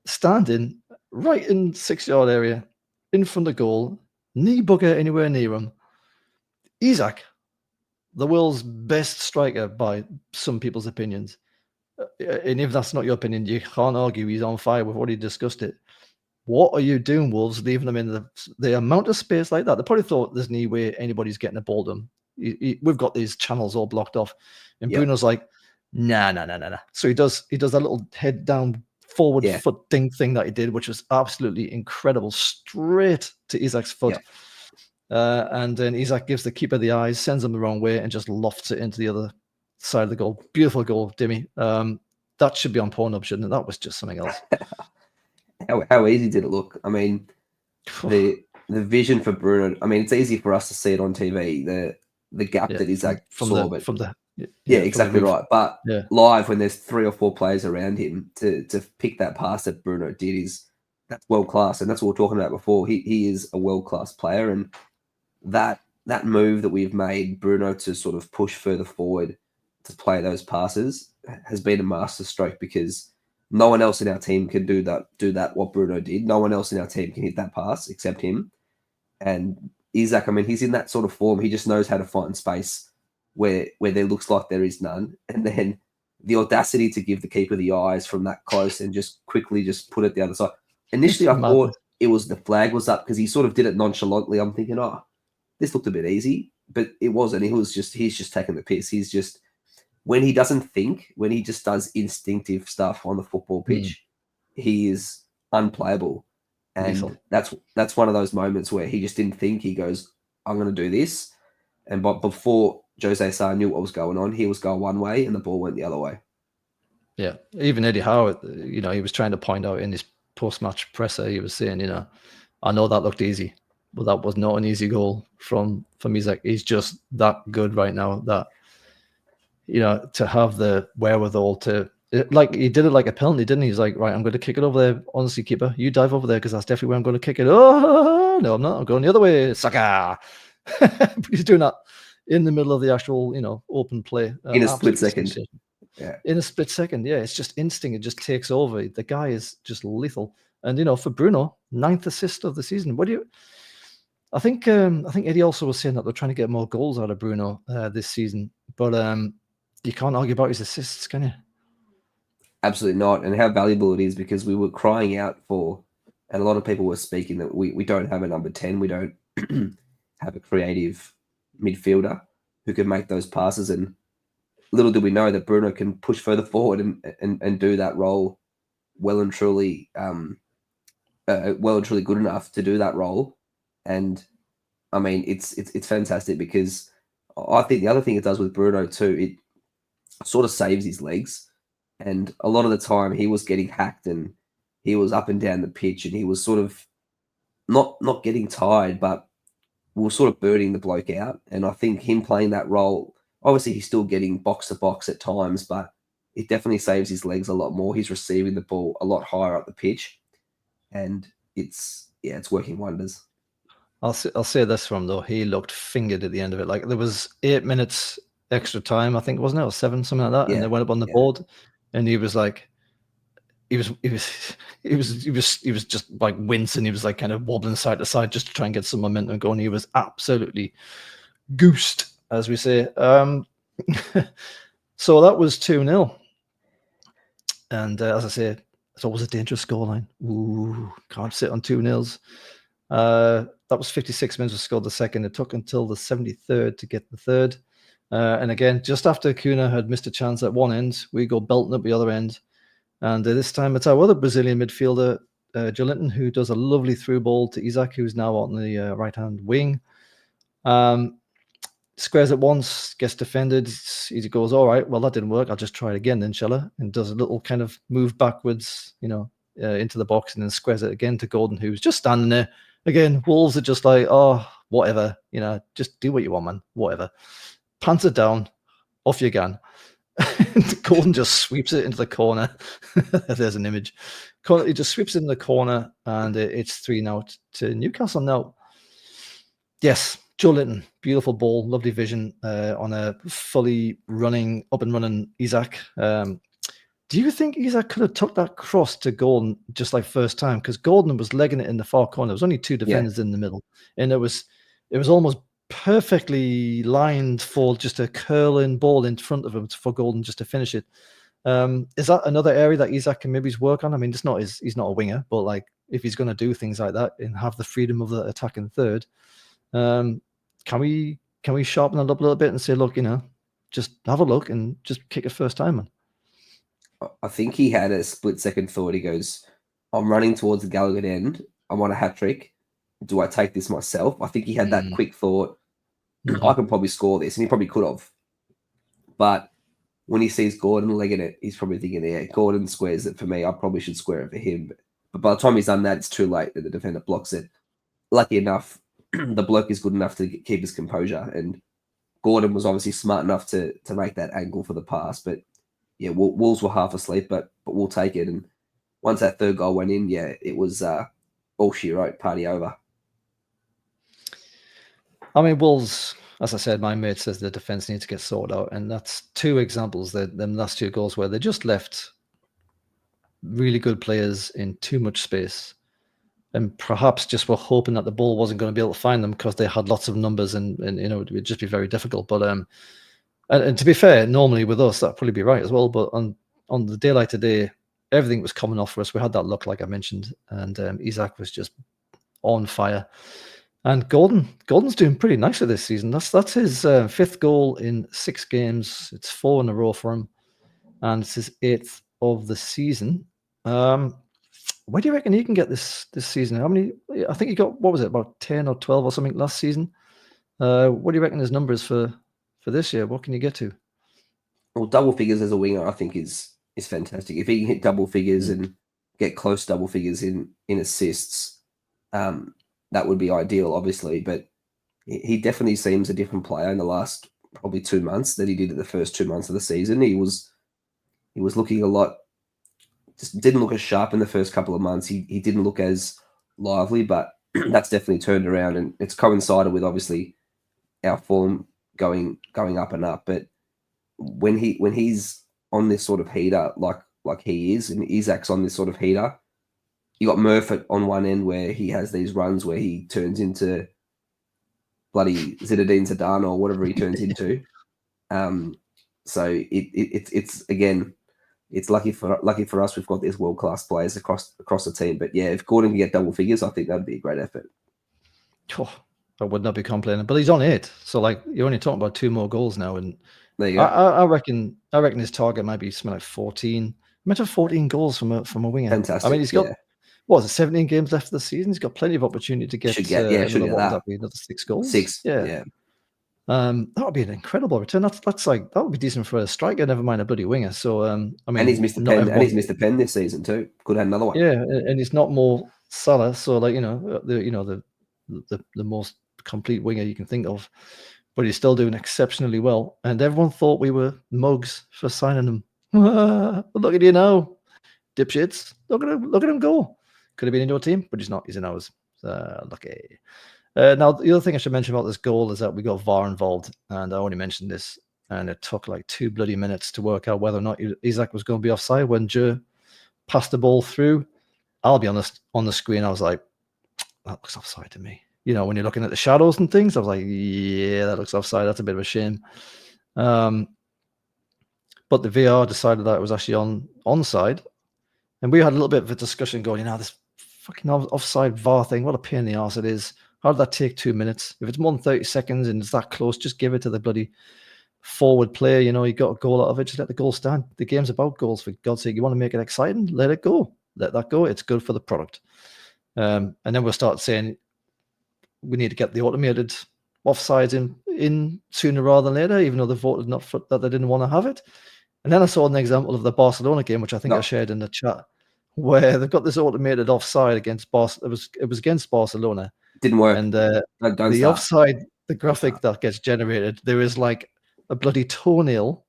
standing right in 6-yard area in front of goal, knee bugger anywhere near him. Isak, the world's best striker by some people's opinions. And if that's not your opinion, you can't argue he's on fire. We've already discussed it. What are you doing, Wolves, leaving them in the amount of space like that? They probably thought there's no way anybody's getting a ball to them. We've got these channels all blocked off. And Bruno's like, nah. So he does that little head down forward foot thing that he did, which was absolutely incredible, straight to Isak's foot. And then Isak gives the keeper the eyes, sends him the wrong way, and just lofts it into the other side of the goal. Beautiful goal, Dimi. That should be on Pornhub, shouldn't it? That was just something else. How easy did it look? I mean, the vision for Bruno. I mean, it's easy for us to see it on TV. The gap that Isak saw, exactly right. But live, when there's 3 or 4 players around him, to pick that pass that Bruno did that's world class, and that's what we were talking about before. He is a world class player, and that move that we've made, Bruno, to sort of push further forward to play those passes, has been a master stroke, because no one else in our team can do that what Bruno did. No one else in our team can hit that pass except him. And Isak, I mean, he's in that sort of form. He just knows how to find space where there looks like there is none, and then the audacity to give the keeper the eyes from that close and just quickly just put it the other side. Initially, I thought it was the flag was up because he sort of did it nonchalantly. I'm thinking, oh, this looked a bit easy, but it wasn't. He's just taking the piss. He's just, when he doesn't think, when he just does instinctive stuff on the football pitch, he is unplayable. And that's one of those moments where he just didn't think. He goes, I'm going to do this. And but before Jose Sarr knew what was going on, he was going one way and the ball went the other way. Yeah, even Eddie Howe, he was trying to point out in his post-match presser, he was saying, I know that looked easy, but that was not an easy goal from Isak. He's just that good right now that, to have the wherewithal to, like, he did it like a penalty, didn't he? He's like, right, I'm going to kick it over there. Honestly, keeper, you dive over there because that's definitely where I'm going to kick it. Oh, no, I'm not. I'm going the other way. Saka. But he's doing that in the middle of the actual, open play. In a split second. Yeah. In a split second. Yeah. It's just instinct. It just takes over. The guy is just lethal. And, for Bruno, 9th assist of the season. I think Eddie also was saying that they're trying to get more goals out of Bruno this season. But you can't argue about his assists, can you? Absolutely not. And how valuable it is, because we were crying out for, and a lot of people were speaking that we don't have a number 10. We don't have a creative midfielder who can make those passes. And little did we know that Bruno can push further forward and do that role well and truly good enough to do that role. And I mean, it's fantastic, because I think the other thing it does with Bruno too, it sort of saves his legs. And a lot of the time he was getting hacked and he was up and down the pitch and he was sort of not getting tired, but we were sort of burning the bloke out. And I think him playing that role, obviously he's still getting box to box at times, but it definitely saves his legs a lot more. He's receiving the ball a lot higher up the pitch, and it's working wonders. I'll say this from though, he looked fingered at the end of it. Like, there was 8 minutes extra time, I think, wasn't it, or 7, something like that, and they went up on the board, and he was like, he was just like wincing. He was like kind of wobbling side to side just to try and get some momentum going. He was absolutely goosed, as we say. So that was 2-0, and as I say, it's always a dangerous scoreline. Ooh, can't sit on 2-0s. That was 56 minutes to score the second. It took until the 73rd to get the third. And again, just after Kuna had missed a chance at one end, we go belting up the other end. And this time it's our other Brazilian midfielder, Jolinton, who does a lovely through ball to Isak, who's now on the right-hand wing. Squares it once, gets defended. He goes, all right, well, that didn't work. I'll just try it again then, shall I? And does a little kind of move backwards, into the box, and then squares it again to Gordon, who's just standing there. Again, Wolves are just like, oh, whatever, just do what you want, man, whatever. Pants it down, off you gun. Gordon just sweeps it into the corner. There's an image. He just sweeps it in the corner, and it's 3-0 to Newcastle now. Yes, Jolinton, beautiful ball, lovely vision on a fully up and running Isak. Do you think Isak could have took that cross to Gordon just like first time? Because Gordon was legging it in the far corner. There was only two defenders in the middle, and it was almost perfectly lined for just a curling ball in front of him for Gordon just to finish it. Is that another area that Isak can maybe work on? I mean, he's not a winger, but like, if he's going to do things like that and have the freedom of the attacking third, can we sharpen it up a little bit and say, look, just have a look and just kick it first time, man? I think he had a split second thought. He goes, I'm running towards the Gallagher end. I want a hat trick. Do I take this myself? I think he had that quick thought. I can probably score this, and he probably could have. But when he sees Gordon legging it, he's probably thinking, yeah, Gordon squares it for me. I probably should square it for him. But by the time he's done that, it's too late, and the defender blocks it. Lucky enough, the bloke is good enough to keep his composure, and Gordon was obviously smart enough to make that angle for the pass. But yeah, Wolves were half asleep, but we'll take it. And once that third goal went in, yeah, it was all she wrote, party over. I mean, Wolves, as I said, my mate says the defense needs to get sorted out, and that's two examples. The last two goals where they just left really good players in too much space, and perhaps just were hoping that the ball wasn't going to be able to find them because they had lots of numbers, and it would just be very difficult. But And to be fair, normally with us, that'd probably be right as well. But on the day like today, everything was coming off for us. We had that luck, like I mentioned, and Isak was just on fire. And Gordon's doing pretty nicely this season. That's his 5th goal in 6 games. It's 4 in a row for him, and it's his 8th of the season. Where do you reckon he can get this season? How many? I think he got, what was it, about 10 or 12 or something last season. What do you reckon his numbers for this year? What can you get to? Well, double figures as a winger, I think is fantastic. If he can hit double figures and get close double figures in assists, that would be ideal, obviously. But he definitely seems a different player in the last probably 2 months than he did in the first 2 months of the season. He was looking a lot, just didn't look as sharp in the first couple of months. He didn't look as lively, but that's definitely turned around, and it's coincided with obviously our form going up and up. But when he's on this sort of heater, like he is, and Isak's on this sort of heater, you got Murphy on one end where he has these runs where he turns into bloody Zinedine Zidane or whatever he turns into. So it's again, it's lucky for us. We've got these world class players across the team. But yeah, if Gordon can get double figures, I think that'd be a great effort. Oh, I would not be complaining. But he's on 8, so like you're only talking about 2 more goals now, and There you go. I reckon his target might be something like 14. Meant to have 14 goals from a winger. Fantastic. I mean, he's got what was it, 17 games left of the season. He's got plenty of opportunity to get. Should get that. Another 6 goals. 6. Yeah. That would be an incredible return. That would be decent for a striker. Never mind a bloody winger. So I mean, and he's missed the pen this season too. Could have another one. Yeah, and he's not more Salah. So like the most complete winger you can think of, but he's still doing exceptionally well. And everyone thought we were mugs for signing him. Look at you now, dipshits! Look at him go. Could have been in your team, but he's not. He's in ours. Lucky. Now, the other thing I should mention about this goal is that we got VAR involved, and I only mentioned this, and it took like 2 bloody minutes to work out whether or not Isak was going to be offside when Joe passed the ball through. I'll be honest, on the screen, I was like, that looks offside to me. You know, when you're looking at the shadows and things, I was like, yeah, that looks offside. That's a bit of a shame. But the VR decided that it was actually onside. And we had a little bit of a discussion going, this fucking offside VAR thing, what a pain in the arse it is. How did that take 2 minutes? If it's more than 30 seconds and it's that close, just give it to the bloody forward player. You know, you got a goal out of it, just let the goal stand. The game's about goals, for God's sake. You want to make it exciting? Let it go. Let that go. It's good for the product. And then we'll start saying we need to get the automated offsides in sooner rather than later, even though they voted not for that, they didn't want to have it. And then I saw an example of the Barcelona game, which I think I shared in the chat, where they've got this automated offside against Barcelona. It was against Barcelona. Didn't work. And the offside, the graphic that gets generated, there is like a bloody toenail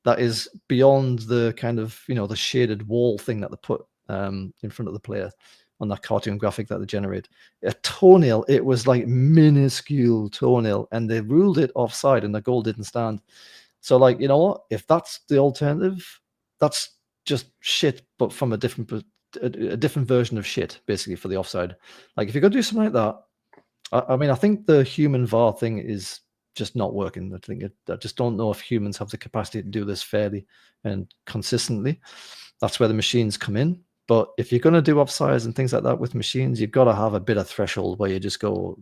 that is beyond the kind of, the shaded wall thing that they put in front of the player on that cartoon graphic that they generate. A toenail, it was like minuscule toenail, and they ruled it offside and the goal didn't stand. So like, you know what? If that's the alternative, that's just shit, but from a different version of shit, basically, for the offside. Like if you're going to do something like that, I think the human VAR thing is just not working. I just don't know if humans have the capacity to do this fairly and consistently. That's where the machines come in. But if you're going to do offsides and things like that with machines, you've got to have a bit of threshold where you just go,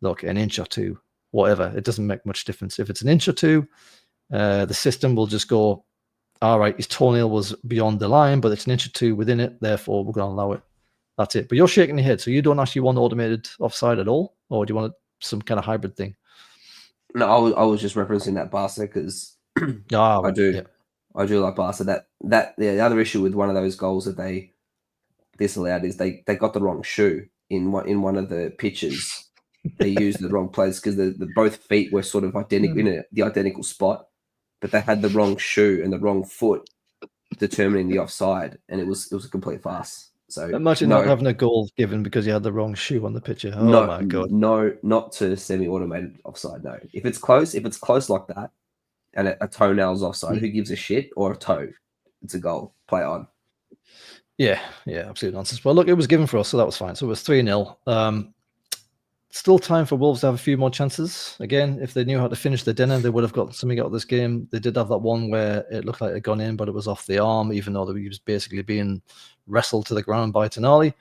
look, an inch or two, whatever. It doesn't make much difference. If it's an inch or two, the system will just go, all right, his toenail was beyond the line, but it's an inch or two within it. Therefore, we're going to allow it. That's it. But you're shaking your head. So you don't actually want automated offside at all? Or do you want some kind of hybrid thing? No, I was just referencing that Barca because I do. Yeah. I do like Barca. The other issue with one of those goals that they disallowed is they got the wrong shoe in one of the pitches. They used the wrong place because the both feet were sort of identical in the identical spot, but they had the wrong shoe and the wrong foot determining the offside, and it was a complete farce. So imagine not having a goal given because you had the wrong shoe on the picture. Oh my god! No, not to semi-automated offside. No, if it's close like that, and a toenail's offside, who gives a shit? Or a toe, it's a goal. Play on. Yeah, absolute nonsense. Well, look, it was given for us, so that was fine. So it was 3-0. Still time for Wolves to have a few more chances. Again, if they knew how to finish the dinner, they would have got something out of this game. They did have that one where it looked like it had gone in, but it was off the arm, even though he was basically being wrestled to the ground by Tonali.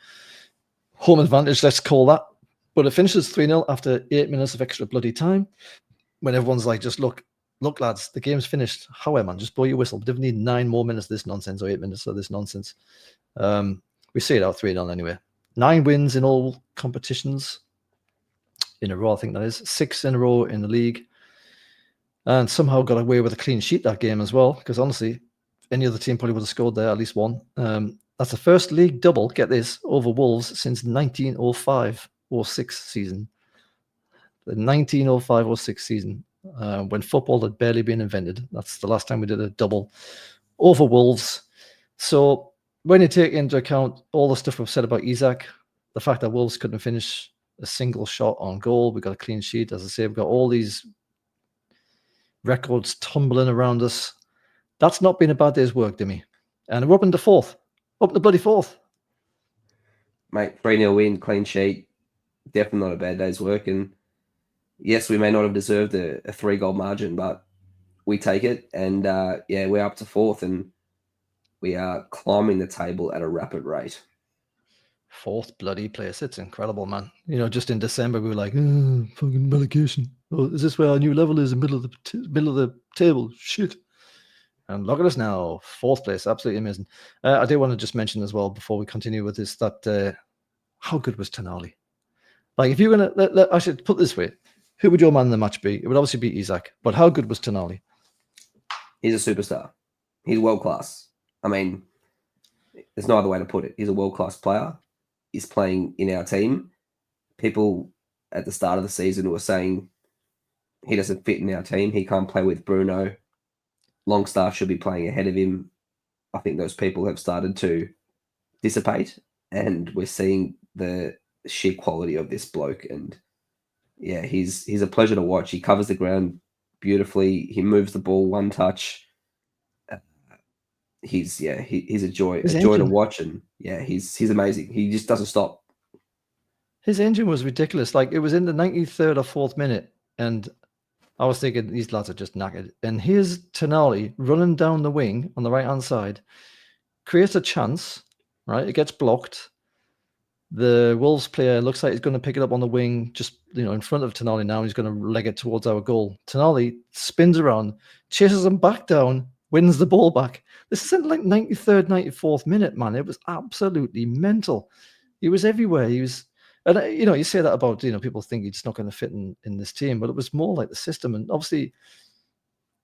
Home advantage, let's call that. But it finishes 3-0 after 8 minutes of extra bloody time, when everyone's like, just look, lads, the game's finished. However, man, just blow your whistle. We don't need 9 more minutes of this nonsense or 8 minutes of this nonsense. We see it out 3-0 anyway. 9 wins in all competitions in a row, I think that is. 6 in a row in the league. And somehow got away with a clean sheet that game as well, because honestly, any other team probably would have scored there, at least one. That's the first league double, get this, over Wolves since 1905-06 season. The 1905-06 season, when football had barely been invented. That's the last time we did a double over Wolves. So when you take into account all the stuff we've said about Isak, the fact that Wolves couldn't finish a single shot on goal, we got a clean sheet. As I say, we've got all these records tumbling around us. That's not been a bad day's work, Dimi. And we're up into 4th. Up the bloody 4th. Mate, 3-0 win, clean sheet. Definitely not a bad day's work. And yes, we may not have deserved a 3-goal margin, but we take it. And yeah, we're up to 4th and we are climbing the table at a rapid rate. 4th bloody place. It's incredible, man. You know, just in December, we were like, oh, fucking relegation. Oh, is this where our new level is? In middle of the table? Shit. And look at us now, 4th place. Absolutely amazing. I do want to just mention as well, before we continue with this, that how good was Tonali? Like, if you're going to, I should put it this way. Who would your man in the match be? It would obviously be Isak. But how good was Tonali? He's a superstar. He's world class. I mean, there's no other way to put it. He's a world class player. He's playing in our team. People at the start of the season were saying he doesn't fit in our team. He can't play with Bruno. Longstaff should be playing ahead of him. I think those people have started to dissipate, and we're seeing the sheer quality of this bloke. And yeah, he's a pleasure to watch. He covers the ground beautifully. He moves the ball one touch. He's a joy to watch, and yeah, he's amazing. He just doesn't stop. His engine was ridiculous. Like, it was in the 93rd or 4th minute, and I was thinking these lads are just knackered. And here's Tonali running down the wing on the right hand side, creates a chance, right? It gets blocked. The Wolves player looks like he's going to pick it up on the wing, just in front of Tonali now. He's going to leg it towards our goal. Tonali spins around, chases him back down, wins the ball back. This is in like 93rd, 94th minute, man. It was absolutely mental. He was everywhere. He was, and you say that about people think he's not going to fit in this team, but it was more like the system. And obviously,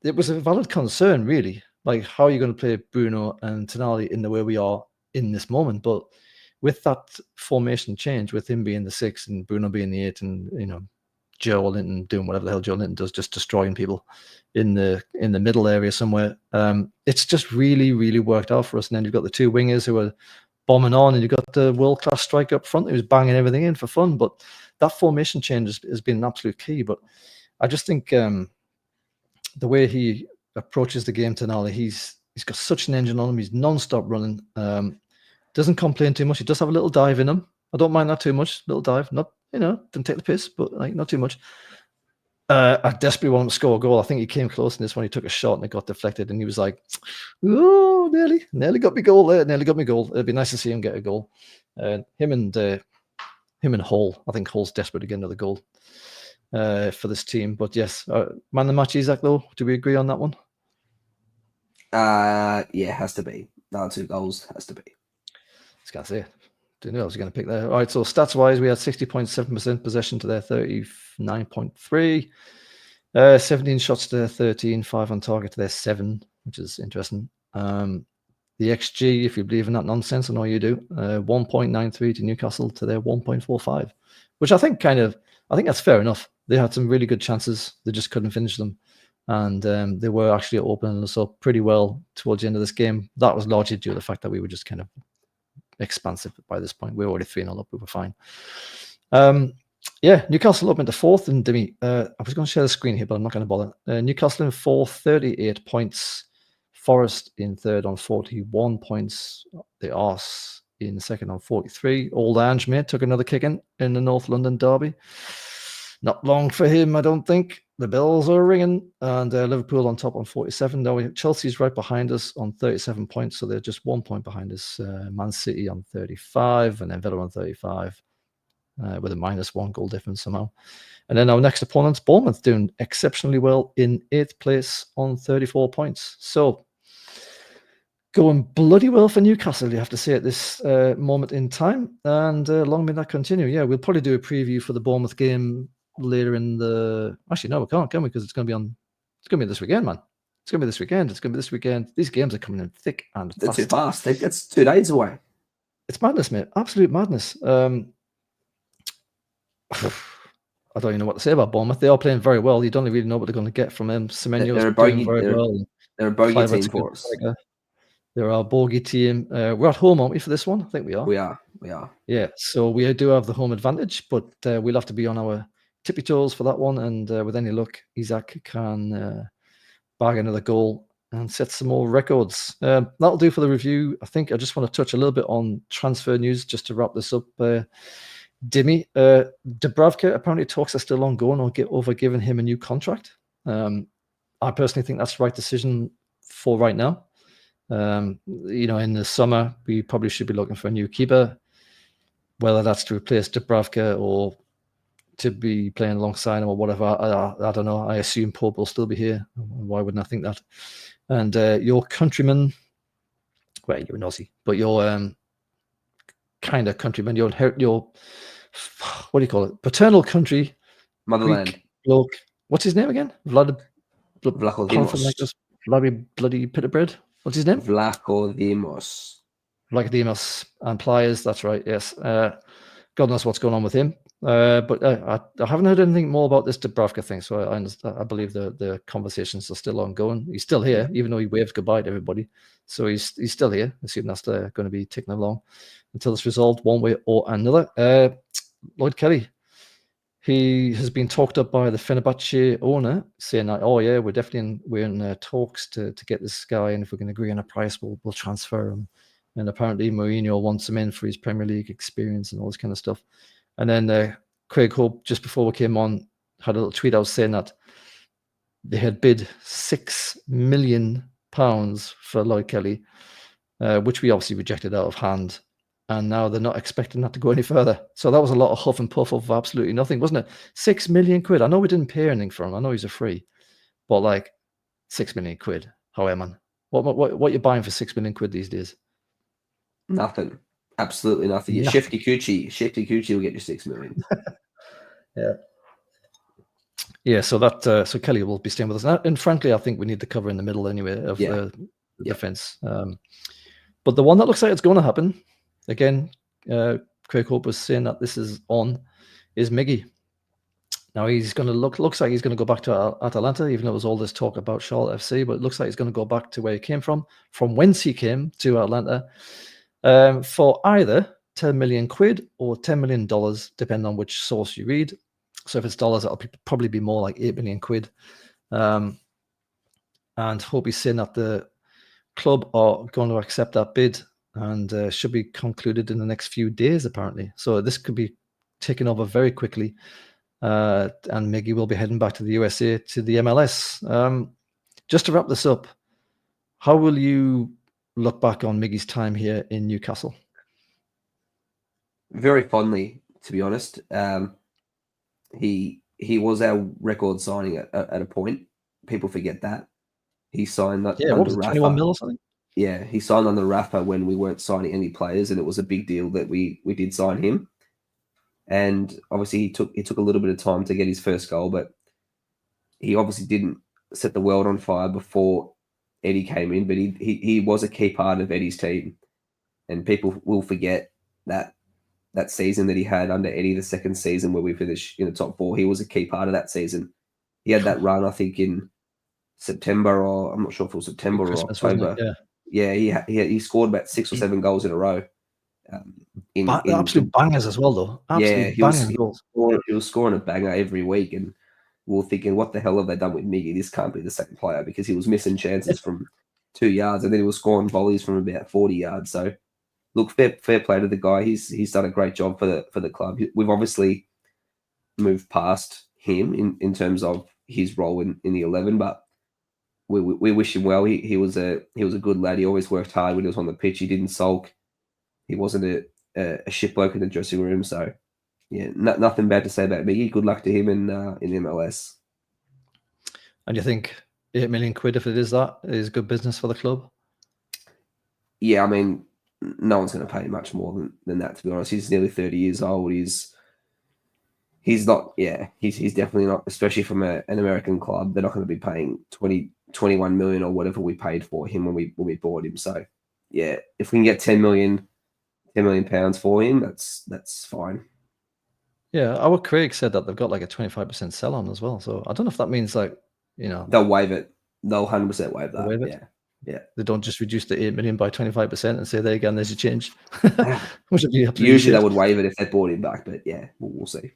it was a valid concern, really. Like, how are you going to play Bruno and Tonali in the way we are in this moment? But with that formation change, with him being the 6 and Bruno being the 8, and Joe Linton doing whatever the hell Joe Linton does, just destroying people in the middle area somewhere. It's just really, really worked out for us. And then you've got the 2 wingers who are bombing on, and you've got the world-class striker up front who's banging everything in for fun. But that formation change has been an absolute key. But I just think the way he approaches the game, Tonali, he's got such an engine on him. He's non-stop running. Doesn't complain too much. He does have a little dive in him. I don't mind that too much. Little dive, not didn't take the piss, but like not too much. I desperately want him to score a goal. I think he came close in this one. He took a shot and it got deflected, and he was like, "Oh, nearly got me goal there. Nearly got me goal." It'd be nice to see him get a goal. Him and Hull. I think Hull's desperate to get another goal for this team. But yes, man of the match, Isak. Though, do we agree on that one? Yeah, has to be. No, 2 goals has to be. I was gonna say, didn't know I was going to pick there. All right, so stats wise, we had 60.7% possession to their 39.3, 17 shots to their 13, 5 on target to their 7, which is interesting. The XG, if you believe in that nonsense, I know you do, 1.93 to Newcastle to their 1.45, which I think that's fair enough. They had some really good chances, they just couldn't finish them, and they were actually opening us up pretty well towards the end of this game. That was largely due to the fact that we were just kind of expansive by this point. We were already 3-0 up. We were fine. Newcastle up into 4th, and Dimi, I was going to share the screen here, but I'm not going to bother. Newcastle in 4th, 38 points. Forest in 3rd on 41 points. The Arse in second on 43. Old Ange, mate, took another kick in the North London derby. Not long for him, I don't think. The bells are ringing, and Liverpool on top on 47. Now Chelsea's right behind us on 37 points, so they're just 1 point behind us. Man City on 35, and then Villa on 35, with a -1 goal difference somehow. And then our next opponents, Bournemouth, doing exceptionally well in 8th place on 34 points. So going bloody well for Newcastle, you have to say, at this moment in time. And long may that continue. Yeah, we'll probably do a preview for the Bournemouth game later in the... Actually, no, we can't, can we? Because it's going to be on... It's going to be this weekend, man. It's going to be this weekend. It's going to be this weekend. These games are coming in thick and fast. That's too fast. That's 2 days away. It's madness, mate. Absolute madness. I don't even know what to say about Bournemouth. They are playing very well. You don't really know what they're going to get from them. Semenyo's doing very well. They're a bogey team for us. They're our bogey team. We're at home, aren't we, for this one? I think we are. We are. Yeah, so we do have the home advantage, but we'll have to be on our tippy toes for that one. And with any luck, Isak can bag another goal and set some more records. That'll do for the review. I think I just want to touch a little bit on transfer news just to wrap this up. Dimi, Dubravka, apparently talks are still ongoing over giving him a new contract. I personally think that's the right decision for right now. In the summer, we probably should be looking for a new keeper, whether that's to replace Dubravka or to be playing alongside him or whatever. I don't know. I assume Pope will still be here. Why wouldn't I think that? And your countryman, well, you're an Aussie, but your kind of countryman, your what do you call it? Paternal country, motherland. Bloke. What's his name again? Vlachodimos. Bloody pita bread. What's his name? Vlachodimos. And Pliers. That's right. Yes. God knows what's going on with him. But I haven't heard anything more about this Dubravka thing. So I believe the conversations are still ongoing. He's still here, even though he waved goodbye to everybody. So he's still here. I assume that's going to be ticking along until it's resolved one way or another. Lloyd Kelly, he has been talked up by the Fenerbahce owner, saying that, oh yeah, we're in talks to get this guy, and if we can agree on a price, we'll transfer him. And apparently Mourinho wants him in for his Premier League experience and all this kind of stuff. And then Craig Hope, just before we came on, had a little tweet out saying that they had bid £6 million for Lloyd Kelly, which we obviously rejected out of hand. And now they're not expecting that to go any further. So that was a lot of huff and puff of absolutely nothing, wasn't it? £6 million. I know we didn't pay anything for him. I know he's a free, but like £6 million. However, man, what you buying for £6 million these days? Nothing. Absolutely nothing. Shifty Coochie will get you $6 million. Yeah. So Kelly will be staying with us, and frankly, I think we need the cover in the middle anyway of the defense. But the one that looks like it's going to happen again, Craig Hope was saying that this is Miggy. Now he's going to looks like he's going to go back to Atalanta, even though there's all this talk about Charlotte FC. But it looks like he's going to go back to where he came from whence he came to Atlanta. For either £10 million or $10 million, depending on which source you read. So if it's dollars, it'll probably be more like £8 million. And Hope is saying that the club are going to accept that bid and should be concluded in the next few days, apparently. So this could be taken over very quickly. And Miggy will be heading back to the USA, to the MLS. Just to wrap this up, how will you look back on Miggy's time here in Newcastle? Very fondly, to be honest. He was our record signing at a point. People forget that. He signed that under Rafa. 21 mil or something? Yeah, he signed under Rafa when we weren't signing any players, and it was a big deal that we did sign him. And obviously he took a little bit of time to get his first goal, but he obviously didn't set the world on fire before Eddie came in, but he was a key part of Eddie's team. And people will forget that season that he had under Eddie, the second season where we finished in the top 4. He was a key part of that season. He had that run, I think, in September, or I'm not sure if it was September or October. Yeah, he scored about 6 or 7 goals in a row. Absolute bangers as well, though. He was scoring a banger every week, and we were thinking, what the hell have they done with Miggy? This can't be the same player, because he was missing chances from 2 yards, and then he was scoring volleys from about 40 yards. So look, fair play to the guy. He's done a great job for the club. We've obviously moved past him in terms of his role in the 11, but we wish him well. He was a good lad. He always worked hard when he was on the pitch. He didn't sulk. He wasn't a shit bloke in the dressing room. So yeah, nothing bad to say about Miggy. Good luck to him in MLS. And you think 8 million quid, if it is that, is good business for the club? Yeah, I mean, no one's going to pay much more than that, to be honest. He's nearly 30 years old. He's not, yeah, he's definitely not, especially from an American club. They're not going to be paying 21 million or whatever we paid for him when we bought him. So yeah, if we can get 10 million pounds for him, that's fine. Yeah, our Craig said that they've got like a 25% sell on as well. So I don't know if that means like, they'll waive it. They'll 100% waive that. Waive it? Yeah. They don't just reduce the 8 million by 25% and say, there again, there's a change. Which would be usually they would waive it if they bought him back, but yeah, we'll see.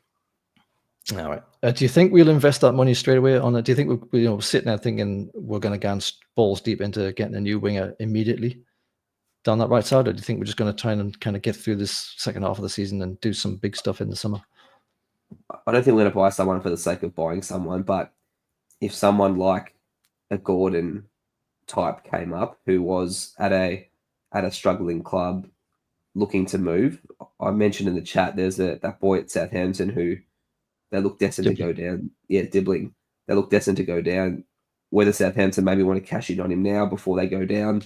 All right. Do you think we'll invest that money straight away on it? Do you think we're sitting there thinking we're going to go balls deep into getting a new winger immediately down that right side, or do you think we're just going to try and kind of get through this second half of the season and do some big stuff in the summer? I don't think we're going to buy someone for the sake of buying someone, but if someone like a Gordon type came up who was at a struggling club looking to move, I mentioned in the chat there's that boy at Southampton who they look destined to go down. Yeah, Dibbling. They look destined to go down. Whether Southampton maybe want to cash in on him now before they go down,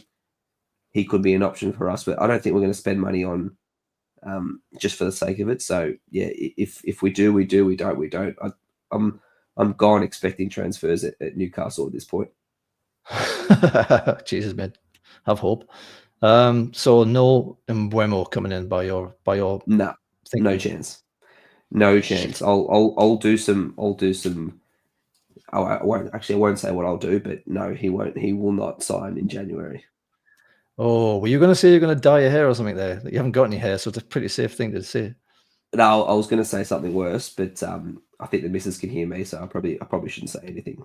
he could be an option for us. But I don't think we're going to spend money on just for the sake of it. So yeah, if we do, we do. We don't, we don't. I'm gone expecting transfers at Newcastle at this point. Jesus, man, have hope. So no Mbeumo coming in by your no chance. No chance. I'll do some. I won't say what I'll do, but no, he won't. He will not sign in January. Oh, were you going to say you're going to dye your hair or something there? You haven't got any hair, so it's a pretty safe thing to say. No, I was going to say something worse, but I think the missus can hear me, so I probably shouldn't say anything.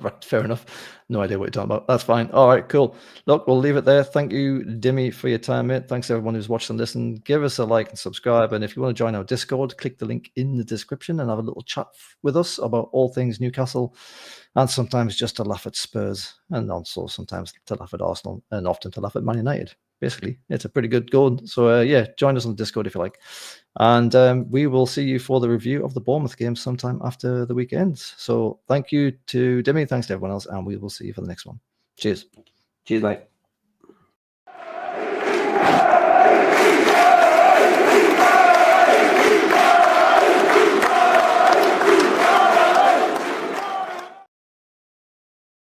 Right, fair enough. No idea what you're talking about. That's fine. All right, cool. Look, we'll leave it there. Thank you, Dimi, for your time, mate. Thanks to everyone who's watched and listened. Give us a like and subscribe. And if you want to join our Discord, click the link in the description and have a little chat with us about all things Newcastle, and sometimes just to laugh at Spurs, and also sometimes to laugh at Arsenal, and often to laugh at Man United. Basically, it's a pretty good goal. So yeah, join us on Discord if you like. And we will see you for the review of the Bournemouth game sometime after the weekend. So thank you to Demi, thanks to everyone else, and we will see you for the next one. Cheers. Cheers, mate.